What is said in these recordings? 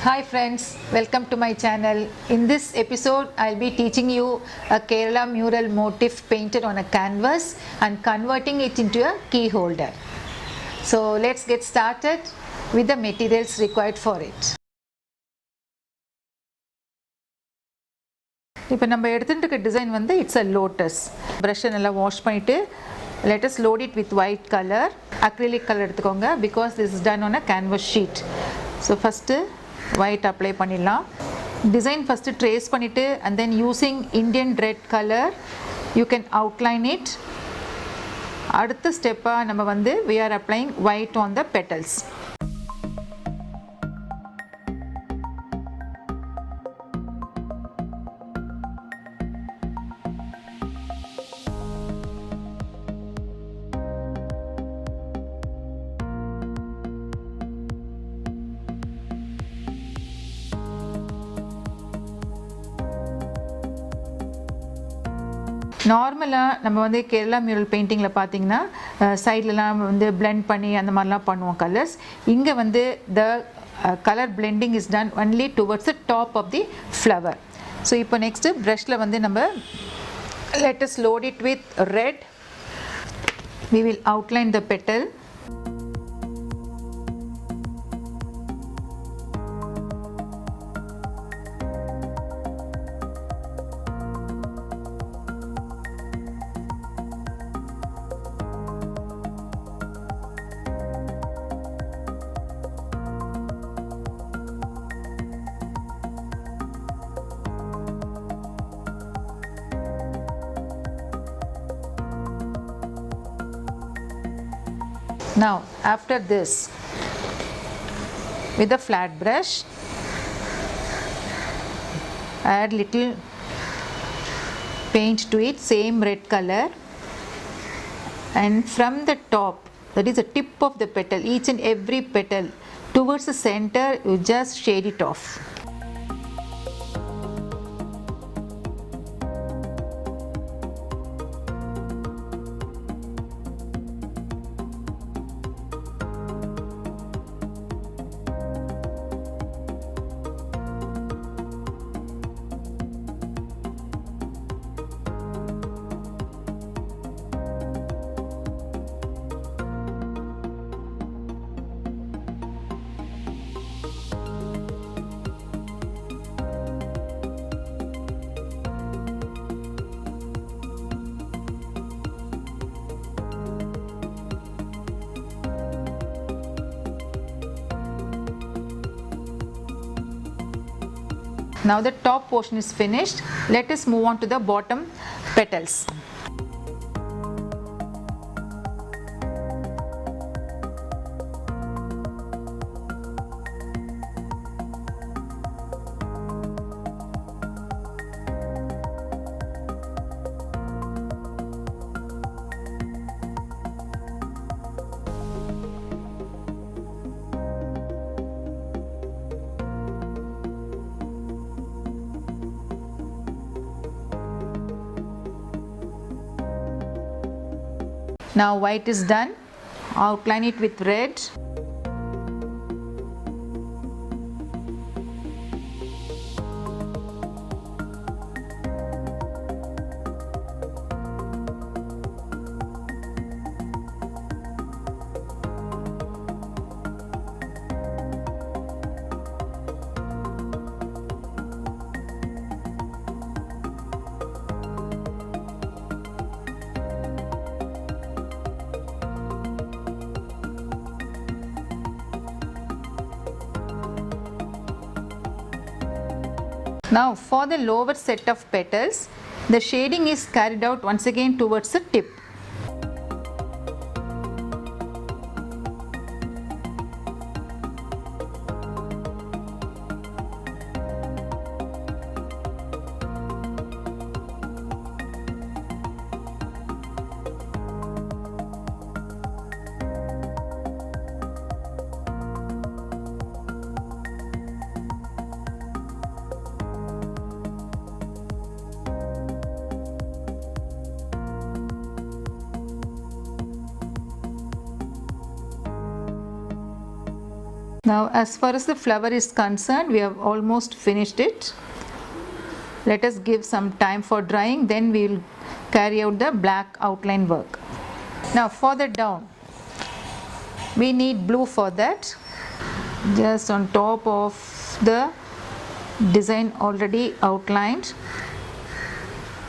Hi friends, welcome to my channel. In this episode, I'll be teaching you a Kerala mural motif painted on a canvas and converting it into a key holder. So let's get started with the materials required for it. இப்போ நம்ம எடுத்துட்டு design வந்து it's a lotus. ப்ரஷ்ஷை நல்லா wash பண்ணிவிட்டு let us load it with white color. Acrylic color எடுத்துக்கோங்க because this is done on a canvas sheet. So first white apply பண்ணிடலாம். Design first trace பண்ணிட்டு and then using Indian red color you can outline it. அடுத்த ஸ்டெப்பாக நம்ம வந்து we are applying white on the petals. நார்மலாக நம்ம வந்து Kerala mural பெயிண்டிங்கில் பார்த்தீங்கன்னா சைட்லலாம் வந்து பிளெண்ட் பண்ணி அந்த மாதிரிலாம் பண்ணுவோம் கலர்ஸ். இங்கே வந்து the colour blending is done only towards the top of the flower. So இப்போ நெக்ஸ்ட்டு ப்ரஷில் வந்து நம்ம let us load it with red. We will outline the petal. Now after this, with a flat brush, add little paint to it, same red color, and from the top, that is the tip of the petal, each and every petal towards the center, you just shade it off. Now the top portion is finished. Let us move on to the bottom petals. Now white is done. Outline it with red. Now for the lower set of petals, the shading is carried out once again towards the tip. Now as far as the flower is concerned, we have almost finished it. Let us give some time for drying, then we will carry out the black outline work. Now for the down, we need blue for that. Just on top of the design already outlined,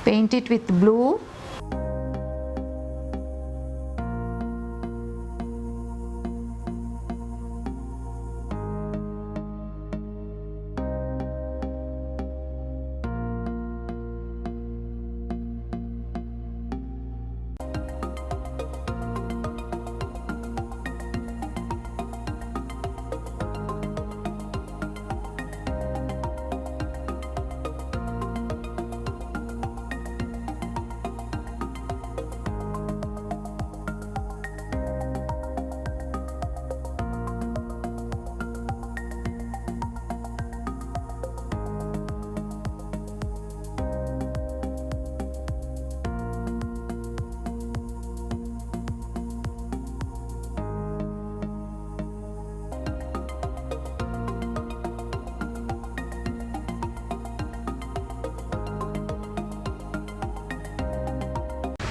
paint it with blue.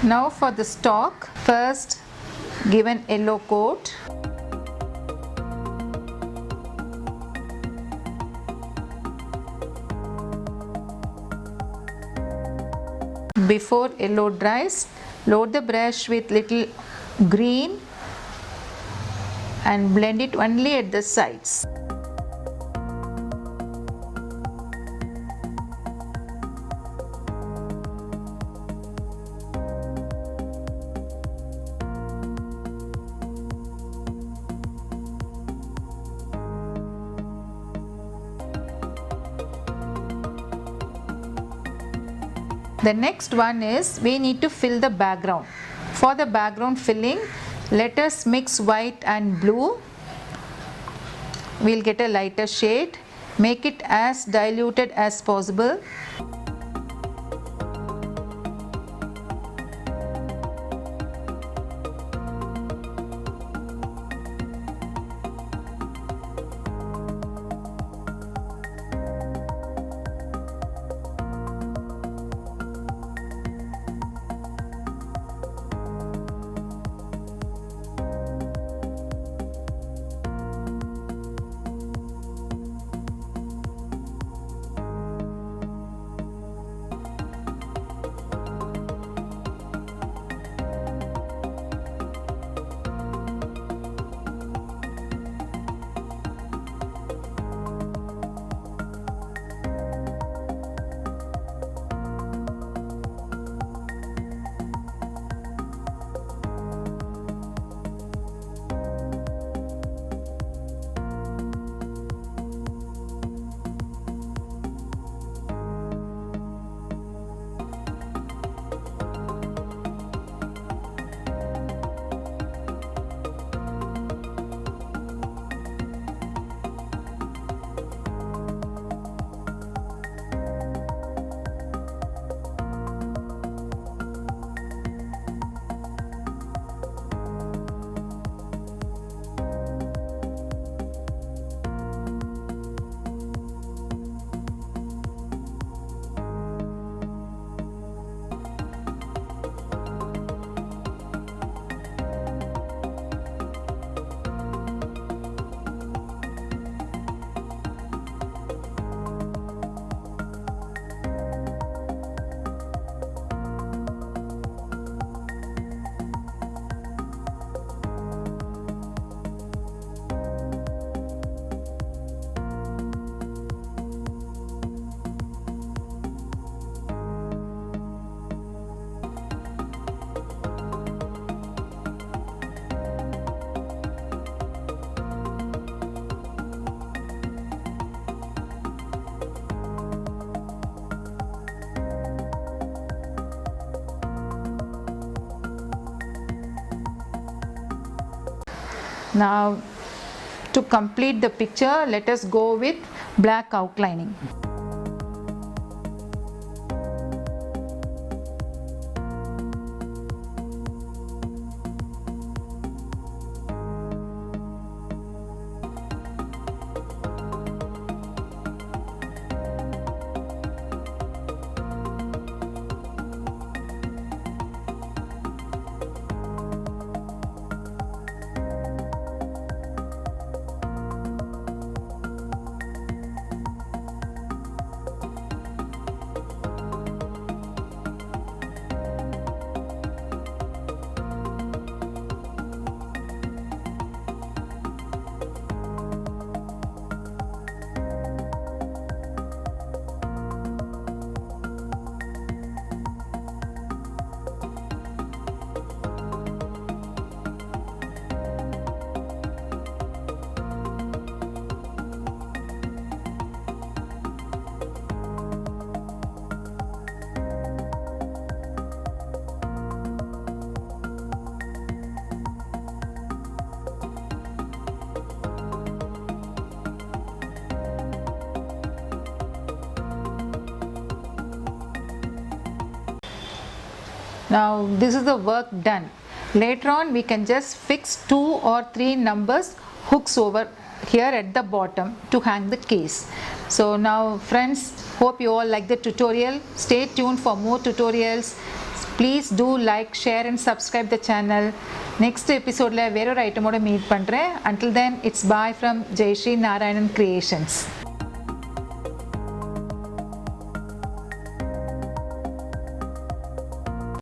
Now for the stalk, first give an yellow coat. Before yellow dries, load the brush with little green and blend it only at the sides. The next one is we need to fill the background. For the background filling, let us mix white and blue. We'll get a lighter shade. Make it as diluted as possible. Now to complete the picture, let us go with black outlining. Now this is the work done. Later on we can just fix 2 or 3 numbers hooks over here at the bottom to hang the case. So now friends, hope you all like the tutorial. Stay tuned for more tutorials. Please do like, share and subscribe the channel. Next episode la vera item oda meet pandren. Until then, it's bye from Jayashree Narayanan Creations.